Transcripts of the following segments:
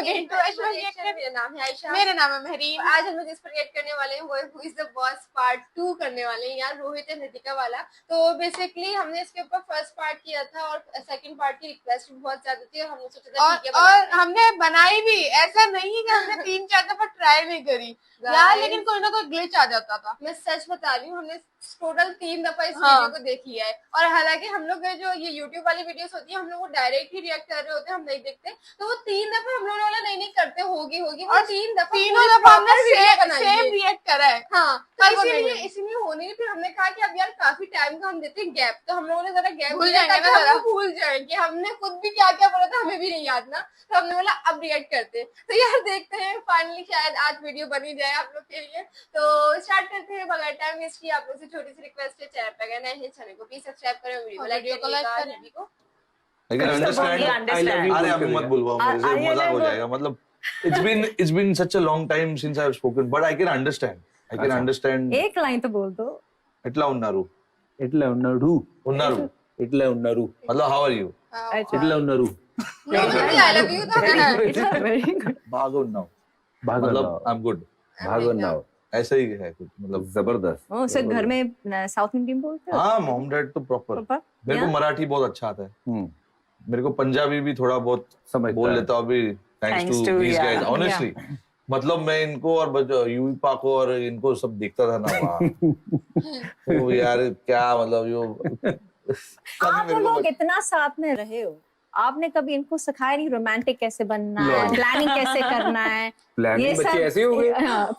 Again to Aishwarya reaction. मेरा नाम है आयशा, मेरा नाम है महरीन। आज हम लोग जिस पर रिएक्ट करने वाले हैं वो who is the boss part 2 करने वाले हैं यार, रोहित एंड रितिका वाला। तो बेसिकली हमने इसके ऊपर फर्स्ट पार्ट किया था और सेकंड पार्ट की रिक्वेस्ट भी बहुत ज्यादा थी और हमने सोचा था ठीक है और हमने बनाई भी। ऐसा नहीं कि हमने 3-4 दफा ट्राई नहीं करी यार, लेकिन कोई ना कोई ग्लिच आ जाता था। मैं सच बता रही हूँ, हमने टोटल 3 दफा इस वीडियो को देख लिया है। और हालांकि हम लोग जो ये यूट्यूब वाली वीडियोस होती है हम लोग वो डायरेक्ट ही रिएक्ट कर रहे होते हैं, हम नहीं देखते। तो वो 3 दफा हम लोगों ने नहीं करते होगी और 3 दफा तीनों दफा हमने सेम रिएक्ट करा है। हाँ, तो इसीलिए होने नहीं। फिर हमने कहा कि अब यार काफी टाइम का हम देते हैं गैप, तो हम लोगों ने जरा गैप भूल जाए कि हमने खुद भी क्या क्या बोला था, हमें भी नहीं याद ना। तो हमने बोला अब रिएक्ट करते हैं। तो यार देखते हैं फाइनली शायद आज वीडियो बनी जाए आप लोग के लिए। तो स्टार्ट करते हैं बगैर टाइम वेस्ट किए। आप लोग से छोटी सी रिक्वेस्ट है, चैनल पर नए हैं चैनल को प्लीज सब्सक्राइब करें, वीडियो को लाइक करें। I can understand. I love you. अरे अभी मत बुलवाओ मेरे से, मजाक हो जाएगा। मतलब it's been such a long time since I've spoken, but I can understand. I can understand. एक लाइन तो बोल दो। इट्ला उन्नारू। मतलब how are you? इट्ला उन्नारू। I love you तो है। Very good. भागो उन्नाव। मतलब I'm good. भागो नाउ ऐसा ही है कुछ, मतलब जबरदस्त। ओ सर घर में साउथ इंडियन बोलते हो? हाँ, मॉम डैड तो प्रॉपर। मेरे को मराठी बहुत अच्छा आता है। मेरे को पंजाबी भी थोड़ा बहुत बोल लेता हूँ अभी, thanks to these guys honestly. मतलब मैं इनको और यूपा को और इनको सब देखता था ना वहाँ। तो यार क्या मतलब यो आप लोग इतना साथ में रहे हो, आपने कभी इनको सिखाया नहीं रोमांटिक कैसे बनना है, प्लानिंग कैसे करना है? ये बच्चे ऐसे हो गए यार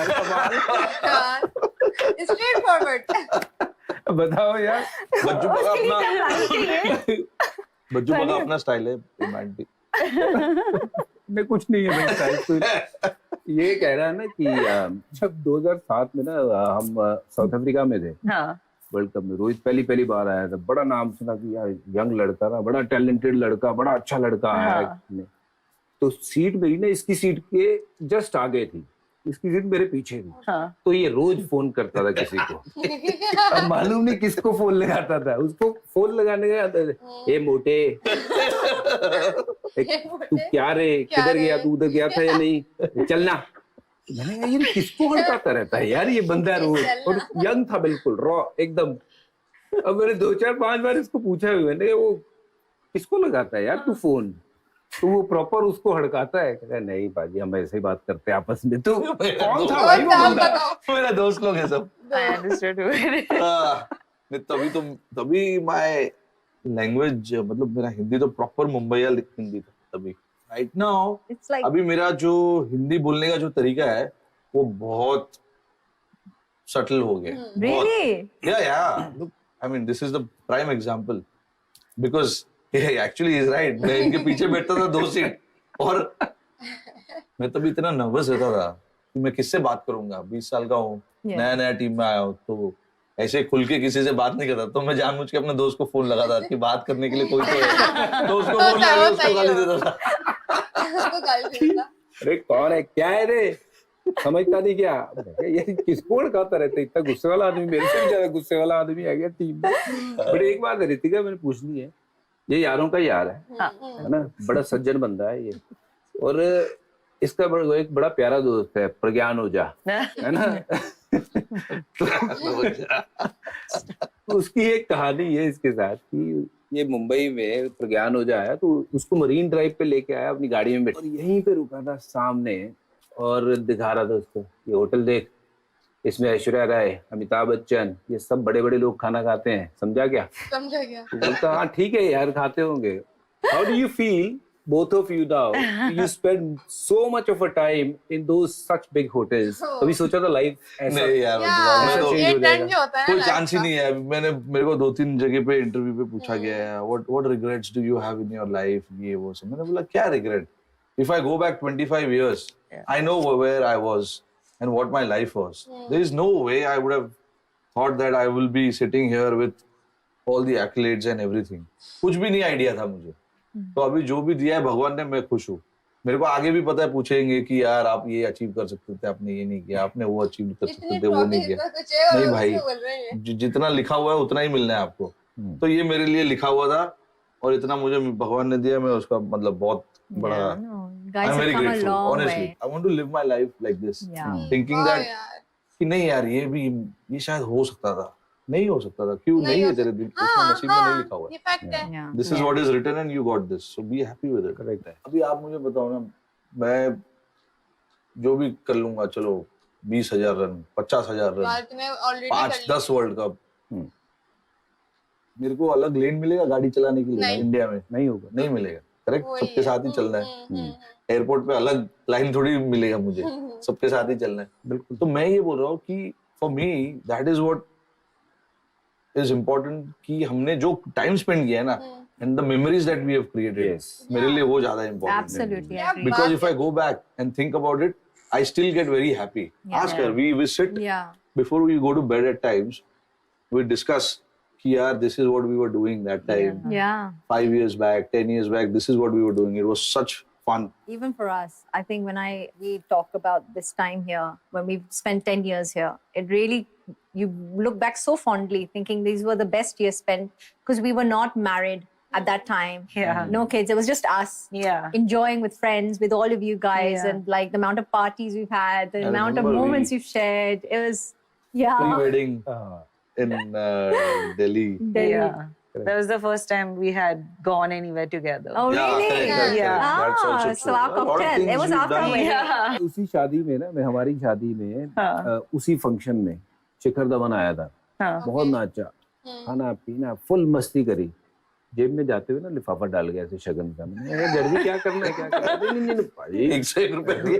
कमाल, स्ट्रेट फॉरवर्ड। बताओ यार। बच्चों का अपना स्टाइल है रोमांटिक। मैं कुछ नहीं है भाई स्टाइल। ये कह रहा है ना कि जब 2007 में ना हम साउथ अफ्रीका में थे वर्ल्ड कप में, रोहित पहली बार आया था। बड़ा नाम सुना कि यार यंग लड़का ना, बड़ा टैलेंटेड लड़का, बड़ा अच्छा लड़का आया है। तो सीट मेरी ना इसकी सीट के जस्ट आगे थी, इसकी सीट मेरे पीछे थी। तो ये रोज फोन करता था किसी को। अब मालूम नहीं किसको फोन लगाता था, उसको फोन लगाने का आता था। ए मोटे, तू क्या रे, किधर गया तू, उधर गया था या नहीं, चलना। मैंने कहा ये किसको हड़काता रहता है यार ये बंदा रोज। और यंग था बिल्कुल रॉ एकदम। अब मैंने 2-4-5 बार इसको पूछा भी, मैंने वो किसको लगाता है यार तू फोन, तो वो प्रॉपर उसको हड़काता है। कहता है नहीं बाजी हम ऐसे ही बात करते हैं आपस में। तो कौन था भाई वो बंदा? मेरा दोस्त लोग है सब। तभी माय लैंग्वेज, मतलब मेरा हिंदी तो प्रॉपर मुंबईया हिंदी था तभी। राइट नाउ अभी मेरा जो हिंदी बोलने का जो तरीका है वो बहुत सटल हो गया। Really? Yeah. Look, I mean, this is the prime example because actually he's right. मैं इनके पीछे बैठता था 2 सीट और मैं तभी इतना नर्वस रहता था कि मैं किससे बात करूंगा। 20 साल का हूँ, नया टीम में आया हूँ, तो ऐसे खुल के किसी से बात नहीं करता। तो मैं जानबूझ के अपने दोस्त को फोन लगाता था कि बात करने के लिए कोई तो है, तो उसको फोन लगा उसको गाली देता था। अरे कौन है, क्या है रे, समझता नहीं क्या? ये किसको हड़काता रहता है? इतना गुस्से वाला आदमी, मेरे से भी ज्यादा गुस्से वाला आदमी आ गया टीम में। बट एक बात है रितिका, मैंने पूछनी है, ये यारों का यार है ना, बड़ा सज्जन बंदा है ये। और इसका एक बड़ा प्यारा दोस्त है प्रज्ञान ओझा, है ना। तो उसकी एक कहानी है इसके साथ कि ये मुंबई में प्रज्ञान ओझा आया, तो उसको मरीन ड्राइव पे लेके आया अपनी गाड़ी में बैठ, और यहीं पे रुका था सामने और दिखा रहा था उसको, ये होटल देख, इसमें ऐश्वर्या राय, अमिताभ बच्चन, ये सब बड़े बड़े लोग खाना खाते हैं, समझा क्या? समझा गया। तो बोलता हाँ ठीक है यार खाते होंगे। How do you feel both of you now? You spend so much of a time in those such big hotels. कभी सोचा था लाइफ ऐसा? नहीं यार, ऐसा चेंज हो जाएगा? कोई चांस ही नहीं है। मेरे को 2-3 जगह पे इंटरव्यू पे पूछा गया है, what regrets do you have in your life, ये वो सब। मैंने बोला क्या regret? If I go back 25 years, I know where I was and what my life was. There is no way I would have thought that I will be sitting here with all the accolades and everything. कुछ भी नहीं idea था मुझे। तो अभी जो भी दिया है भगवान ने, मैं खुश हूँ। मेरे को आगे भी पता है पूछेंगे कि यार आप ये अचीव कर सकते थे, आपने ये नहीं किया, आपने वो अचीव कर सकते थे, वो नहीं किया। नहीं भाई, जितना लिखा हुआ है उतना ही मिलना है आपको। तो ये मेरे लिए लिखा हुआ था और इतना मुझे भगवान ने दिया, मैं उसका मतलब बहुत बड़ा guys I'm have very come a grateful, long honestly. way. I want to live my life like this, thinking वाह that यार, कि नहीं यार ये शायद हो सकता था, नहीं हो सकता था, क्यों नहीं है तेरे दिल उसमें नसीब में नहीं लिखा हुआ ये फैक्ट है। Yeah. This is what is written and you got this, so be happy with it. Correct है। अभी आप मुझे बताओ ना, मैं जो भी कर लूंगा, चलो 20,000 रन, 50,000 रन, यार तूने ऑलरेडी कर 5-10 वर्ल्ड कप, मेरे को अलग लेन मिलेगा गाड़ी चलाने के लिए नहीं। इंडिया में? नहीं होगा। नहीं मिलेगा, करेक्ट। वही सबके है। साथ ही चलना है, एयरपोर्ट पे अलग लाइन थोड़ी मिलेगा मुझे, सबके साथ ही चलना है। बिल्कुल। तो मैं ये बोल रहा हूँ कि for me that is what is important, कि हमने जो टाइम स्पेंड किया है ना, and the memories that we have created, मेरे लिए वो ज्यादा इम्पोर्टेंट है। Absolutely क्या agree. Because बात if I go back and think about it, I still get very happy. Ask her. We sit Yeah. before we go to bed at times. We discuss कि यार this is what we were doing that time. Yeah. 5 years back, 10 years back, this is what we were doing. It was such fun. Even for us, I think when we talk about this time here, when we've spent 10 years here, it really, you look back so fondly thinking these were the best years spent, because we were not married at that time. Yeah. No kids. It was just us. Yeah. Enjoying with friends, with all of you guys, Yeah. and like the amount of parties we've had, the I amount of remember moments we've shared. It was, Pre-wedding हाँ, in Delhi. Yeah. That was the first time we had gone anywhere together. Oh, Yeah, really? correct. Yeah. That's also Ah, true. so our A lot of cocktail. things It was we've after done. wedding. Yeah. उसी शादी में ना, मैं हमारी शादी में हाँ. उसी फंक्शन में शिखर धवन आया था, हाँ. बहुत नाचा, खाना पीना फुल मस्ती करी, जेब में जाते हुए ना लिफाफा डाल गया ऐसे शगन का। मैंने जल्दी क्या करना है, क्या करना है? नहीं भाई, 101 रुपए दिए।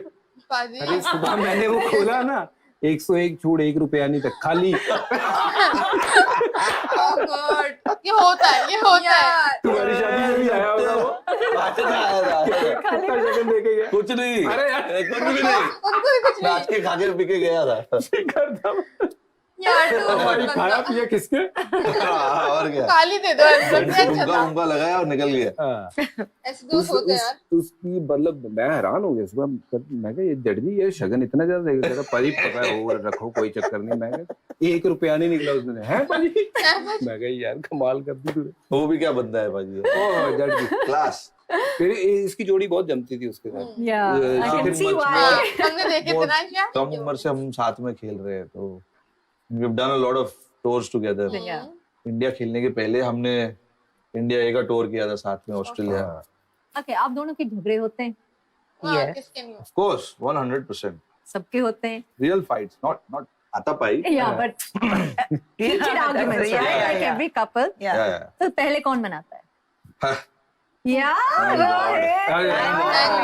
पाजी। अरे सुबह मैंने वो खोला ना, 101 छूट 1 रुपया नहीं था, खाली। Oh God, ये होता है। तुम्हारी शादी में भी आया होगा वो, आया था। कितना शगन दे के गया। कुछ नहीं, अरे यार, कुछ भी नहीं, उनको भी कुछ नाच के खा के पी के गया था। शिखर धवन यार तू हमारी खाया पिया किसके? और क्या, गाली दे दो ऐसे उनका उनका लगाया और निकल गया। हाँ। ऐसे दोस्त होते हैं यार। उसकी मतलब मैं हैरान हो गया सुबह, मैं कहा ये जड़जी ये शगन इतना ज्यादा देगा, कहता पाजी पका हो रखो कोई चक्कर नहीं। मैं कहा 1 रुपया नहीं निकला उसमें। है पाजी? मैं कहा यार कमाल कर दी तूने। वो भी क्या बंदा है भाजी, ओह जड़जी क्लास। फिर इसकी जोड़ी बहुत जमती थी उसके साथ। Yeah. I can Shikhar see much why. में हमने देखे बहुत इतना क्या? कम उम्र से हम साथ में खेल रहे हैं, तो we've done a lot of tours together. Yeah. India खेलने के पहले हमने इंडिया ए का टूर किया था साथ में, ऑस्ट्रेलिया। Okay, आप दोनों के झगड़े होते हैं? हाँ, Yes. किसके नहीं Of course, 100%. सबके होते हैं? Real fights, not हाथापाई। Yeah, but heated arguments, Yeah, right? yeah, Like yeah. every couple. Yeah. Yeah, yeah. तो पहले कौन मनाता है? हाँ, Yeah. Thank God. Thank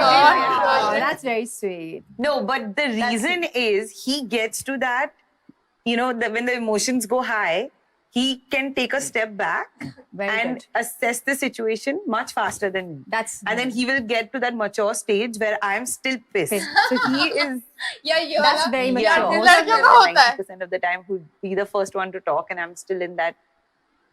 God. Oh, that's very sweet. No, but the reason is he gets to that, you know, when the emotions go high, he can take a step back Very and good. assess the situation much faster than me. That's And then he will get to that mature stage where I'm still pissed. So he is या ये That's वाला very yeah, mature. most लड़कियों of का the होता है। 90% of the time who'd be the first one to talk, and I'm still in that.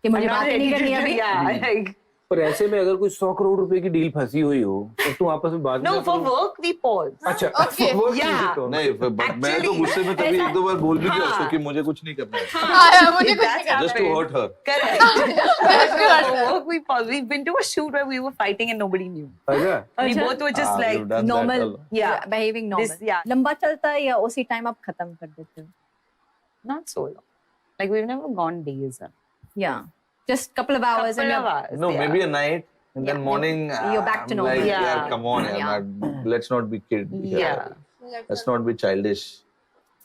कि मुझे I'm not बातें नहीं ready करनी to- अभी। Yeah, like, पर ऐसे में अगर कोई 100 करोड़ रुपए की डील फंसी हुई हो तो तुम आपस में बात no, नहीं for करो? work we pause. अच्छा Okay. वो Yeah. चीज़ तो नहीं, but मैं तो Actually, गुस्से में कभी ऐसा- 1-2 बार बोल भी दिया हाँ। उसको कि मुझे कुछ नहीं करना है, हाँ, मुझे If कुछ that's नहीं करना। just to hurt her. Correct. For work we pause. We've been to a shoot where we were fighting and nobody knew. अच्छा We अच्छा। both were just Ah, like you've done that normal. a lot. Yeah. Behaving normal. This- yeah. लंबा चलता है या उसी time आप खत्म कर देते हो? Not so long. Like we've never gone days. Yeah. Just couple of hours. Couple and of you're- hours. No, yeah. maybe a night and then Yeah, morning. you're back to I'm normal. Like, Yeah. yeah, come on, Yeah. let's not be kid. Yeah. Let's not be childish.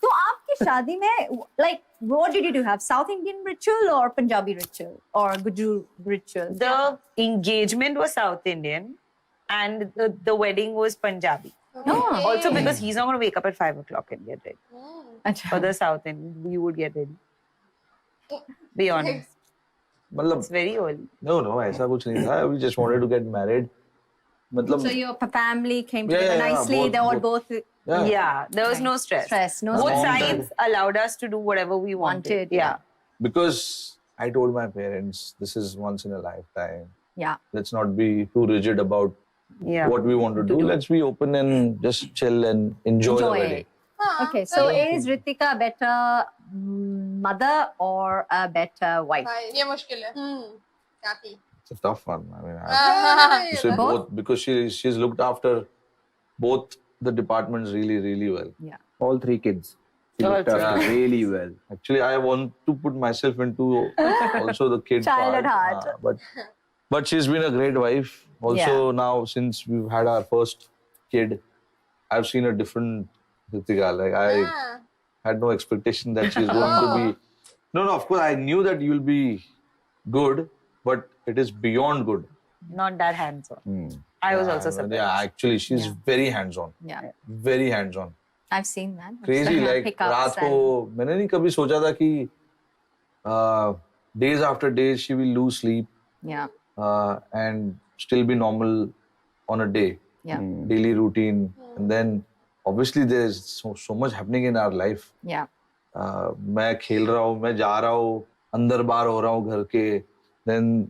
तो आपकी शादी में like what did you do? Have South Indian ritual or Punjabi ritual or Gujju ritual? The engagement was South Indian and the wedding was Punjabi. No. Also because he's not going to wake up at 5 o'clock and get ready. अच्छा. For the South Indian, we would get ready. Be honest. मतलब It's very early. no, ऐसा कुछ नहीं था. We just wanted to get married. मतलब So your family came Yeah, together yeah, yeah, nicely. both- They all both yeah. Yeah, there was no stress. stress, no Both Mom stress. sides allowed us to do whatever we wanted. Wanted, Yeah. Because I told my parents this is once in a lifetime. Yeah. Let's not be too rigid about Yeah. what we want to do. Let's be open and just chill and enjoy the Enjoy wedding. it. Okay, so is Ritika a better mother or a better wife? भाई ये मुश्किल है। काफी। It's a tough one. I mean, I हाँ, to say both because she's looked after both the departments really well. Yeah. All three kids. She looked after really well. Actually, I want to put myself into also the kid Child part. at heart. But she's been a great wife. Also now since we've had our first kid, I've seen a different Ritika. Like I had no expectation that she's going to be. No, of course I knew that you'll be good, but it is beyond good. Not that hands-on. I was also surprised. Yeah, actually, she's very hands-on. Yeah. Very hands-on. I've seen that. Crazy. Some Like pickups रात को and- मैंने नहीं कभी सोचा था कि days after days she will lose sleep Yeah. and still be normal on a day. Yeah. Daily routine. And then obviously there's so much happening in our life. Yeah. मैं खेल रहा हूँ, मैं जा रहा हूँ, अंदर बाहर हो रहा हूँ घर के. Then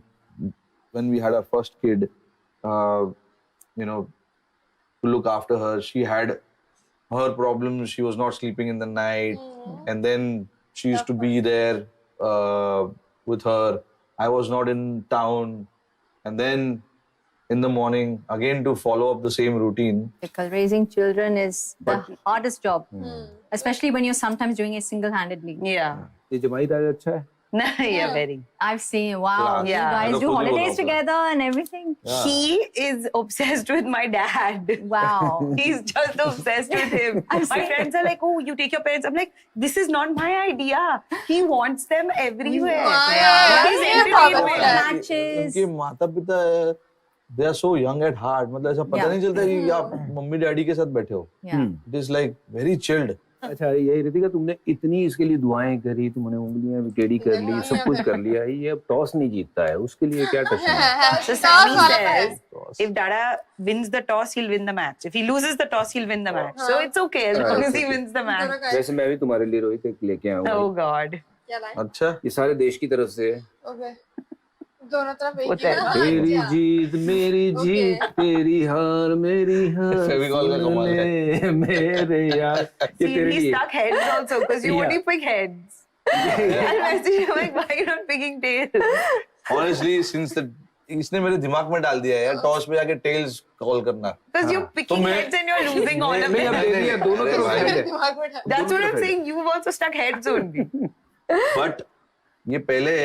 when we had our first kid, you know, to look after her, she had her problems. She was not sleeping in the night, and then she used to be there with her. I was not in town, and then in the morning again to follow up the same routine. Because raising children is the hardest job, especially when you're sometimes doing it single-handedly. Yeah. ये जमाई राज अच्छा है. Yeah, very. I've seen, wow, Class. you Yeah. guys I do know, holidays खुद ही together and everything. Yeah. He is obsessed with my dad. Wow. He's just obsessed with him. I've My seen- friends are like, oh, you take your parents. I'm like, this is not my idea. He wants them everywhere. Yeah, He's yeah, entertainment. yeah. Matches. उनके माता पिता they are so young at heart. मतलब ऐसा पता Yeah. नहीं चलता कि आप मम्मी डैडी के साथ बैठे हो. Yeah. It is like very chilled. अच्छा यही रितिका तुमने इतनी इसके लिए दुआएं करी, तुमने उंगलियां भी टेढ़ी कर ली, सब कुछ कर लिया, ये अब टॉस नहीं जीतता है, उसके लिए क्या टचना है? So Toss Sammy वाला says, Toss. if Dada wins the toss, he'll win the match. If he loses the toss, he'll win the match. So it's okay as long as he wins the match. दोनों का वैसे मैं भी तुम्हारे लिए रोहित एक लेके आया हूँ. Oh God. क्या लाए? अच्छा. ये सारे देश की तरफ से. ओके दोनों तरफ एक होता ही है। ना? तेरी अच्छा। जीत मेरी जीत, तेरी हार मेरी हार, Fevicol का कमाल है. मेरे यार, ये See, तेरे he लिए. stuck heads also because you Yeah. only pick heads. And message him like, why are you not picking tails? Honestly, since the इसने मेरे दिमाग में डाल दिया है यार टॉस पे जाके टेल्स कॉल करना. Because you're picking मैं- heads and you're losing all of नहीं, अब them. दे दिया, दोनों अरे तरफ भाई. head है. दिमाग में डाल- That's what दोनों I'm तरफ saying. You've also stuck heads only. But ये पहले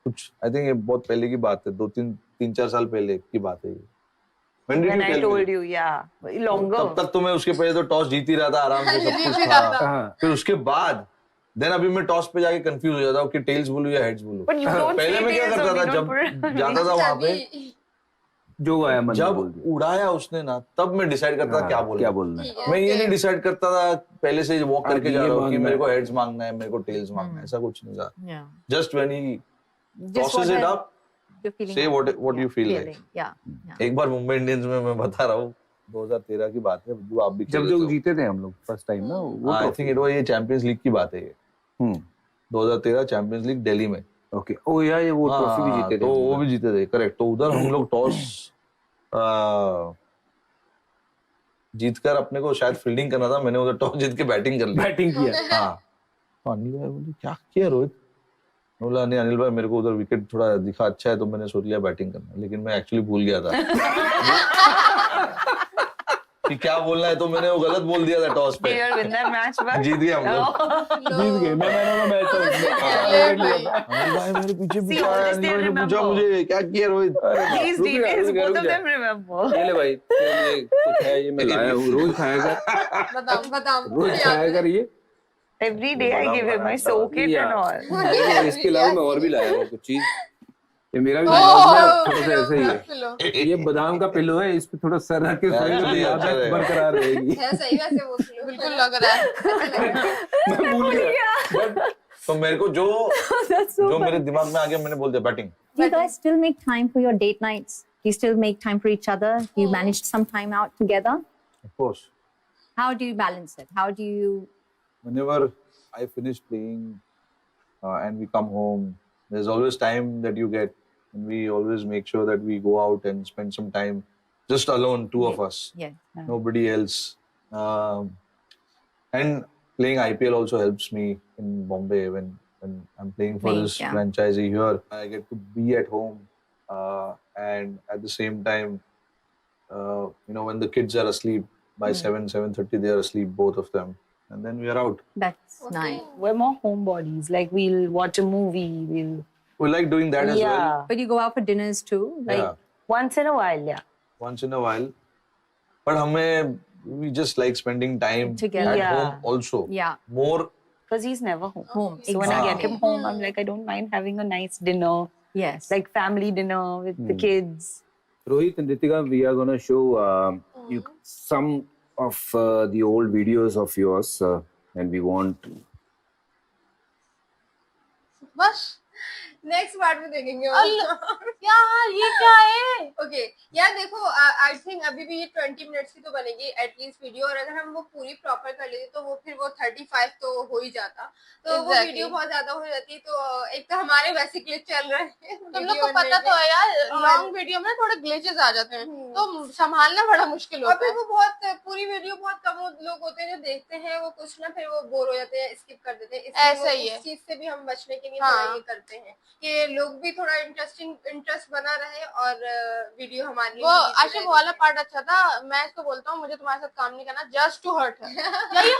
कुछ आई थिंक ये बहुत पहले की बात है. 2-3-4 साल पहले की बात है ये. When did When you I tell told me? you, yeah. Longer. तब तक तो मैं उसके पहले तो टॉस जीत ही रहा था आराम से, सब जीत कुछ ही रहा था. था। हाँ. फिर उसके बाद देन अभी मैं टॉस पे जाके कंफ्यूज हो जाता हूँ कि टेल्स बोलूं या हेड्स बोलूं. But you don't पहले say मैं क्या tails करता only, था don't put it जब on जाता था वहां पे, अभी- जो आया मन में जब बोल दिया. उड़ाया उसने ना तब मैं डिसाइड करता था क्या बोलना. क्या बोलना है. ठीक है, मैं ये okay. नहीं डिसाइड करता था पहले से वॉक करके आज जा ये रहा हूँ कि मांगना मेरे को है. हेड्स मांगना है, मेरे को टेल्स मांगना है, ऐसा कुछ नहीं था. Yeah. Just when he Just tosses it what up, you're feeling. say what you feel like. Yeah. Yeah. एक बार मुंबई इंडियंस में मैं बता रहा हूँ 2013 की बात है, जो आप भी जब खेले जो थे. जीते थे हम लोग फर्स्ट टाइम ना, वो आई थिंक इट वाज ये चैंपियंस लीग की बात है ये. 2013 चैंपियंस लीग दिल्ली में. ओके. ओ यार ये वो ट्रॉफी भी जीते थे. तो वो भी जीते थे, करेक्ट. तो उधर हम लोग टॉस जीतकर अपने को शायद फील्डिंग करना था. मैंने उधर टॉस जीत के बैटिंग कर ली. बैटिंग किया. हाँ. तो अनिल भाई बोले क्या किया रोहित? मैं बोला नहीं अनिल भाई मेरे को उधर विकेट थोड़ा दिखा अच्छा है तो मैंने सोच लिया बैटिंग करना, लेकिन मैं एक्चुअली भूल गया था कि क्या बोलना है, तो मैंने वो गलत बोल दिया था टॉस पे. Did you win that match, but जीत गए हम लोग. जीत गए. मैं मैन ऑफ द मैच था. अनिल भाई मेरे पीछे See, पीछे all आया, this अनिल they भाई ने पूछा remember. मुझे क्या किया Rohit. these details, both of them remember. ये ले भाई, ये कुछ है, ये मैं लाया हूँ, रोज खाया कर, बादाम बादाम रोज खाया कर ये. Every day I give him, I soak it and all. और इसके अलावा मैं और भी लाया हूँ कुछ चीज. ये मेरा भी थोड़ा सा ऐसे ही है. है ये बादाम का पिलो है, इस पे थोड़ा सर रख के सोएंगे तो यादें बरकरार रहेगी. सही वैसे वो बिल्कुल लग रहा है. मैं भूल गया. तो मेरे को जो That's so जो funny. मेरे दिमाग में आ गया मैंने बोल दिया batting. Do you guys still make time for your date nights? Do you still make time for each other? Do you manage some time out together? Of course. How do you balance it? How do you? Whenever I finish playing and we come home, there's always time that you get, and we always make sure that we go out and spend some time just alone, two of us, Yeah. nobody else. And playing IPL also helps me in Bombay when I'm playing for Playing, this yeah. franchisee here. I get to be at home and at the same time, when the kids are asleep by 7:30, they are asleep, both of them, and then we are out. That's Okay. nice. We're more homebodies. Like we'll watch a movie. We like doing that as well. But you go out for dinners too? Like, Yeah, Once in a while, yeah. once in a while. But we just like spending time Together. at Yeah. home also. yeah, More, Because he's never home. home. So when I get Exactly. him home, I'm like, I don't mind having a nice dinner, Yes. like family dinner with the kids. Rohit and Ritika, we are going to show you some of the old videos of yours, and we want. बस next part में देखेंगे यार ये क्या है? Okay यार देखो I think अभी भी ये 20 मिनट्स की तो बनेगी एटलीस्ट वीडियो, और अगर हम वो पूरी प्रॉपर कर लेते तो वो फिर वो 35 तो हो ही जाता, तो वो Exactly. वीडियो बहुत ज्यादा हो जाती। तो एक तो हमारे वैसे क्लिप चल रहे हैं, तुम लोग को पता तो है यार, लॉन्ग वीडियो में थोड़े ग्लिचेस आ जाते हैं, तो संभालना बड़ा मुश्किल और होता फिर है। वो बहुत पूरी वीडियो बहुत कम लोग होते हैं जो देखते हैं, वो कुछ ना फिर वो बोर हो जाते हैं, स्किप कर देते हैं। इसलिए ऐसा ही वो है। इस चीज से भी हम बचने के लिए हाँ। थोड़ा ये करते हैं कि लोग भी थोड़ा इंटरेस्ट बना रहे और वीडियो हमारी वो आशिफ वाला पार्ट अच्छा था। मैं इसको बोलता हूँ, मुझे तुम्हारे साथ काम नहीं करना, जस्ट टू हर्ट है। या ये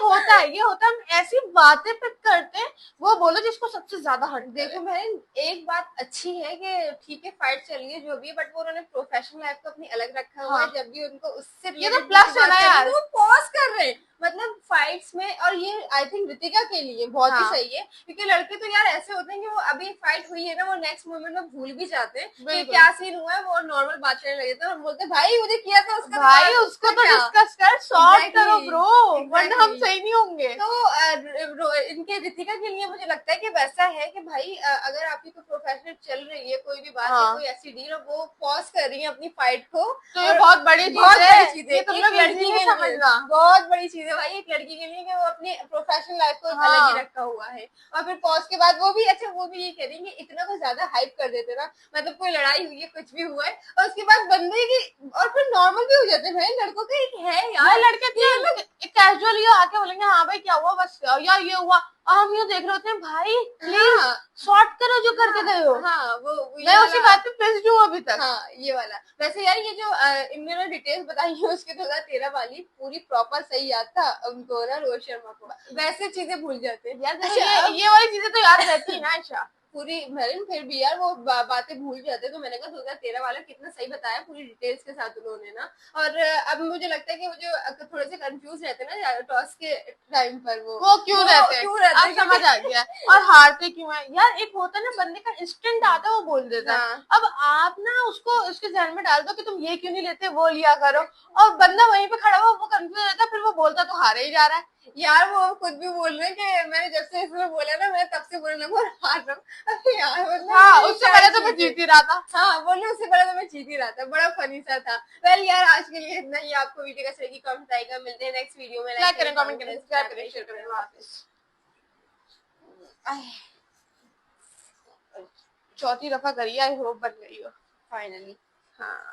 होता है हम ऐसी बातें पिक करते हैं, वो बोलो जिसको सबसे ज्यादा हर्ट। देखो बहन, एक बात अच्छी है कि ठीक है फाइट चल रही है जो भी है, बट वो उन्होंने प्रोफेशनल लाइफ को अपनी अलग रखा हुआ है। हाँ। जब भी उनको उससे ये तो related plus किसी है ना बात करनी यार। है, वो पॉज कर रहे हैं मतलब फाइट्स में। और ये आई थिंक रितिका के लिए बहुत ही हाँ। सही है, क्योंकि लड़के तो यार ऐसे होते हैं कि वो अभी फाइट हुई है ना, वो नेक्स्ट मोमेंट में भूल भी जाते हैं कि बिल्कुल। क्या सीन हुआ है, वो नॉर्मल बात करने लगे थे और बोलते हैं, भाई मुझे किया था उसका भाई तो उसको तो क्या?" डिस्कस कर, सॉर्ट Exactly. करो ब्रो, वरना हम Exactly. सही नहीं होंगे। तो इनके रितिका के लिए मुझे लगता है कि वैसा है कि भाई अगर आपकी कोई प्रोफेशनल चल रही है, कोई भी बात है, हाँ। कोई ऐसी डील, और वो पॉज कर रही है अपनी फाइट को, तो ये और बहुत बड़ी बहुत चीज है। बड़ी चीज है ये तुम एक लोग लड़की easy के नहीं लिए, समझना। बहुत बड़ी चीज है भाई एक लड़की के लिए कि वो अपनी प्रोफेशनल लाइफ को हाँ। अलग ही रखा हुआ है। और फिर पॉज के बाद वो भी ये कह रही है कि इतना कुछ ज्यादा हाइप कर देते ना, मतलब कोई लड़ाई हुई है, कुछ भी हुआ है, और उसके बाद बंदे की और फिर नॉर्मल भी हो जाते हैं। भाई लड़कों का एक है यार, लड़के कैजुअली आके बोलेंगे हाँ भाई क्या हुआ, बस यार ये हुआ, और हम यूँ देख रहे होते हैं, भाई प्लीज हाँ, सॉर्ट करो जो करके गए हो। हाँ वो ये मैं उसी वाला- बात पे पिस्ड हूँ अभी तक। हाँ ये वाला। वैसे यार ये जो इन्होंने डिटेल्स बताई है उसके 2013 वाली पूरी प्रॉपर सही याद था उनको ना, रोहित शर्मा को। वैसे चीजें भूल जाते हैं यार। अच्छा, ये वाली चीजें तो याद रहती है ना आयशा। पूरी मैरिन फिर भी यार वो बातें भूल जाते हैं। तो मैंने कहा 2013 वाला कितना सही बताया पूरी डिटेल्स के साथ उन्होंने ना। और अब मुझे लगता है कि वो जो थोड़े से कंफ्यूज रहते हैं ना टॉस के टाइम पर, वो क्यों रहते हैं? अब समझ आ गया है। और हारते क्यों है यार? एक होता है ना बंदे का इंस्टेंट आता है, वो बोल देता है। हाँ। अब आप ना उसको उसके ध्यान में डाल दो कि तुम ये क्यों नहीं लेते, वो लिया करो, और बंदा वहीं पे खड़ा हुआ वो कंफ्यूज रहता है, फिर वो बोलता तो हारे ही जा रहा है। यार वो खुद भी बोल रहे हैं कि मैंने जब से इसमें बोला ना, मैं तब से बोलने लगा और हार रहा हूँ। अरे यार मतलब हाँ, ये उससे क्या पहले तो मैं चीज़ है? जीत ही रहा था। हाँ बोलने उससे पहले तो मैं जीत ही रहा था। बड़ा फनी सा था। वेल यार आज के लिए इतना ही। आपको वीडियो कैसी लगी कमेंट आएगा। मिलते हैं नेक्स्ट वीडियो में। लाइक करें, कमेंट करें, सब्सक्राइब करें, शेयर करें। चौथी दफा करिए, आई होप बन गई हो फाइनली। हाँ।